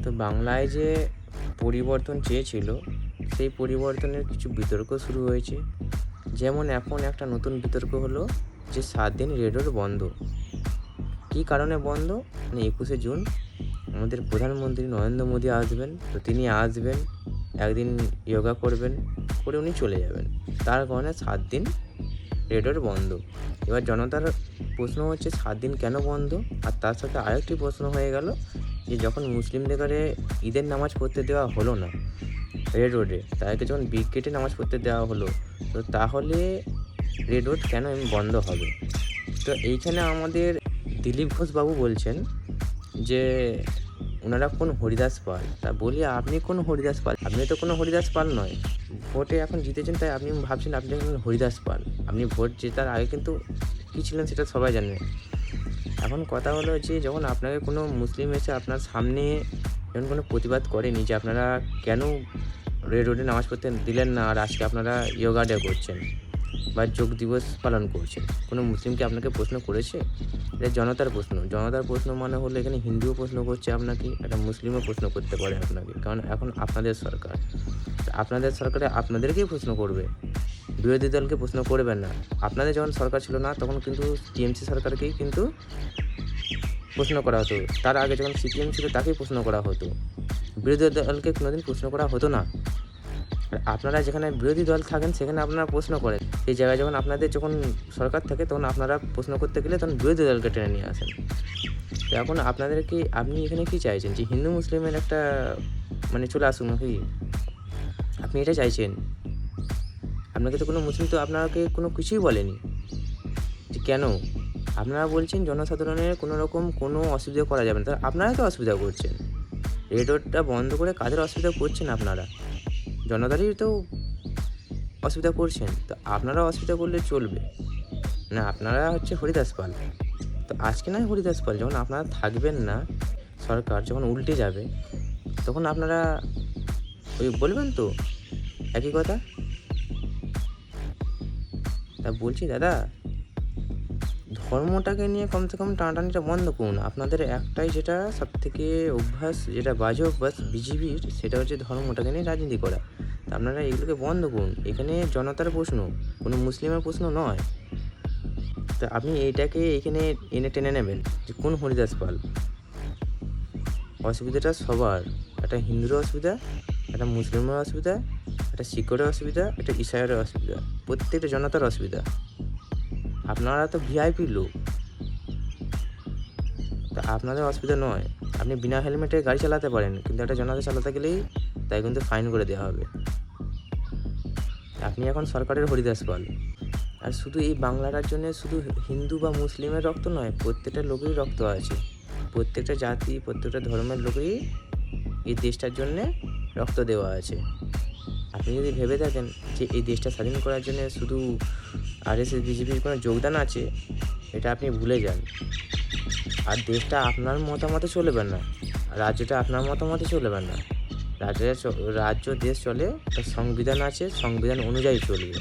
তো বাংলায় যে পরিবর্তন চেয়েছিল, সেই পরিবর্তনের কিছু বিতর্ক শুরু হয়েছে। যেমন এখন একটা নতুন বিতর্ক হলো যে ৭ দিন রেড রোড বন্ধ। কী কারণে বন্ধ? মানে ২১শে জুন আমাদের প্রধানমন্ত্রী নরেন্দ্র মোদী আসবেন। তো তিনি আসবেন, একদিন যোগা করবেন, করে উনি চলে যাবেন। তার কারণে ৭ দিন রেড রোড বন্ধ। এবার জনতার প্রশ্ন হচ্ছে ৭ দিন কেন বন্ধ? আর তার সাথে আরেকটি প্রশ্ন হয়ে গেল যে যখন মুসলিমদেরকে ঈদের নামাজ পড়তে দেওয়া হলো না রেড রোডে, তাদেরকে যখন বিগ গেটে নামাজ পড়তে দেওয়া হলো, তো তাহলে রেড রোড কেন বন্ধ হবে? তো এইখানে আমাদের দিলীপ ঘোষ বাবু বলছেন যে ওনারা কোন হরিদাস পাল। তা বলি, আপনি কোন হরিদাস পাল? আপনি তো কোনো হরিদাস পাল নয়। ভোটে এখন জিতেছেন তাই আপনি ভাবছেন আপনি একজন হরিদাস পাল। আপনি ভোট জেতার আগে কিন্তু কী ছিলেন সেটা সবাই জানে। এখন কথা হলো যে যখন আপনাকে কোনো মুসলিম এসে আপনার সামনে যখন কোনো প্রতিবাদ করেনি যে আপনারা কেন রেড রোডে নামাজ পড়তে দিলেন না, আর আজকে আপনারা যোগা ডে করছেন বা যোগ দিবস পালন করছেন, কোনো মুসলিমকে আপনাকে প্রশ্ন করেছে? এটা জনতার প্রশ্ন। জনতার প্রশ্ন মানে হলো এখানে হিন্দুও প্রশ্ন করছে আপনাকে, একটা মুসলিমও প্রশ্ন করতে পারে আপনাকে, কারণ এখন আপনাদের সরকার। আপনাদের সরকারে আপনাদেরকেই প্রশ্ন করবে, বিরোধী দলকে প্রশ্ন করবেন না। আপনাদের যখন সরকার ছিল না তখন কিন্তু টিএমসি সরকারকেই কিন্তু প্রশ্ন করা হতো। তার আগে যখন সিপিএম ছিল তাকেই প্রশ্ন করা হতো, বিরোধী দলকে কোনোদিন প্রশ্ন করা হতো না। আর আপনারা যেখানে বিরোধী দল থাকেন সেখানে আপনারা প্রশ্ন করেন, সেই জায়গায় যখন আপনাদের যখন সরকার থাকে তখন আপনারা প্রশ্ন করতে গেলে তখন বিরোধী দলকে টেনে নিয়ে আসেন। তো এখন আপনাদেরকে, আপনি এখানে কী চাইছেন যে হিন্দু মুসলিমের একটা মানে চলে আসুক নাকি? আপনি এটা চাইছেন? আপনাকে তো কোনো মুসলিম তো আপনাকে কোনো কিছুই বলেনি যে কেন। আপনারা বলছেন জনসাধারণের কোনো রকম কোনো অসুবিধা করা যাবে না, তা আপনারাই তো অসুবিধা করছেন। রেড রোডটা বন্ধ করে কাদের অসুবিধা করছেন আপনারা? জনতারই তো অসুবিধা করছেন। তো আপনারা অসুবিধা করলে চলবে না? আপনারা হচ্ছে হরিদাস পাল। তো আজকে নয় হরিদাস পাল, যখন আপনারা থাকবেন না, সরকার যখন উল্টে যাবে, তখন আপনারা ওই বলবেন তো একই কথা। তা বলছি দাদা, ধর্মটাকে নিয়ে কমসে কম টানাটানিটা বন্ধ করুন। আপনাদের একটাই যেটা সবথেকে অভ্যাস, যেটা বাজে অভ্যাস বিজেপির, সেটা হচ্ছে ধর্মটাকে নিয়ে রাজনীতি করা। তা আপনারা এগুলোকে বন্ধ করুন। এখানে জনতার প্রশ্ন, কোনো মুসলিমের প্রশ্ন নয়। তা আপনি এইটাকে এখানে এনে টেনে নেবেন যে কোন হরিদাস পাল। অসুবিধাটা সবার, একটা হিন্দুরও অসুবিধা, একটা মুসলিমের অসুবিধা, একটা শিখরের অসুবিধা, একটা ইসাইয়ের অসুবিধা, প্রত্যেকটা জনতার অসুবিধা। আপনারা তো ভিআইপি লোক, তা আপনাদের অসুবিধা নয়। আপনি বিনা হেলমেটে গাড়ি চালাতে পারেন, কিন্তু একটা জনতা চালাতে গেলেই তাই কিন্তু ফাইন করে দেওয়া হবে। আপনি এখন সরকারের হরিদাস পাল। আর শুধু এই বাংলাটার জন্য শুধু হিন্দু বা মুসলিমের রক্ত নয়, প্রত্যেকটা লোকেরই রক্ত আছে। প্রত্যেকটা জাতি, প্রত্যেকটা ধর্মের লোকেরই এই দেশটার জন্যে রক্ত দেওয়া আছে। আপনি যদি ভেবে থাকেন যে এই দেশটা স্বাধীন করার জন্য শুধু আরএসএস বিজেপির কোনো যোগদান আছে, এটা আপনি ভুলে যান। আর দেশটা আপনার মতামতে চলবে না, রাজ্যটা আপনার মতামতে চলবে না। রাজ্য দেশ চলে, তার সংবিধান আছে, সংবিধান অনুযায়ী চলবে।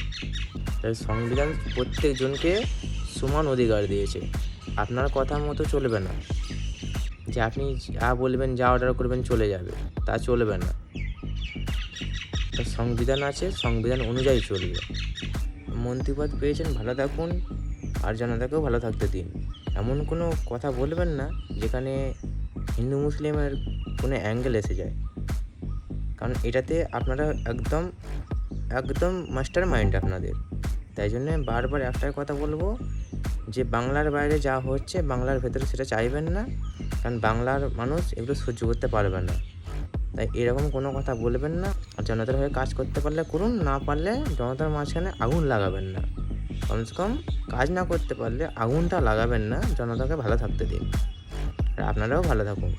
তাই সংবিধান প্রত্যেকজনকে সমান অধিকার দিয়েছে। আপনার কথা মতো চলবে না, যে আপনি যা বলবেন, যা অর্ডার করবেন চলে যাবে, তা চলবে না। তার সংবিধান আছে, সংবিধান অনুযায়ী চলবে। মন্ত্রীপদ পেয়েছেন, ভালো থাকুন, আর জনতাকেও ভালো থাকতে দিন। এমন কোনো কথা বলবেন না যেখানে হিন্দু মুসলিমের কোনো অ্যাঙ্গেল এসে যায়, কারণ এটাতে আপনারা একদম একদম মাস্টার মাইন্ড আপনাদের। তাই জন্যে বারবার একটাই কথা বলবো যে বাংলার বাইরে যা হচ্ছে বাংলার ভেতরে সেটা চাইবেন না, কারণ বাংলার মানুষ এগুলো সহ্য করতে পারবে না। তাই এরকম কোনো কথা বলবেন না। আর জনতার হয়ে কাজ করতে পারলে করুন, না পারলে জনতার মাঝখানে আগুন লাগাবেন না। কমসে কম কাজ না করতে পারলে আগুনটা লাগাবেন না, জনতাকে ভালো থাকতে দিন, আর আপনারাও ভালো থাকুন।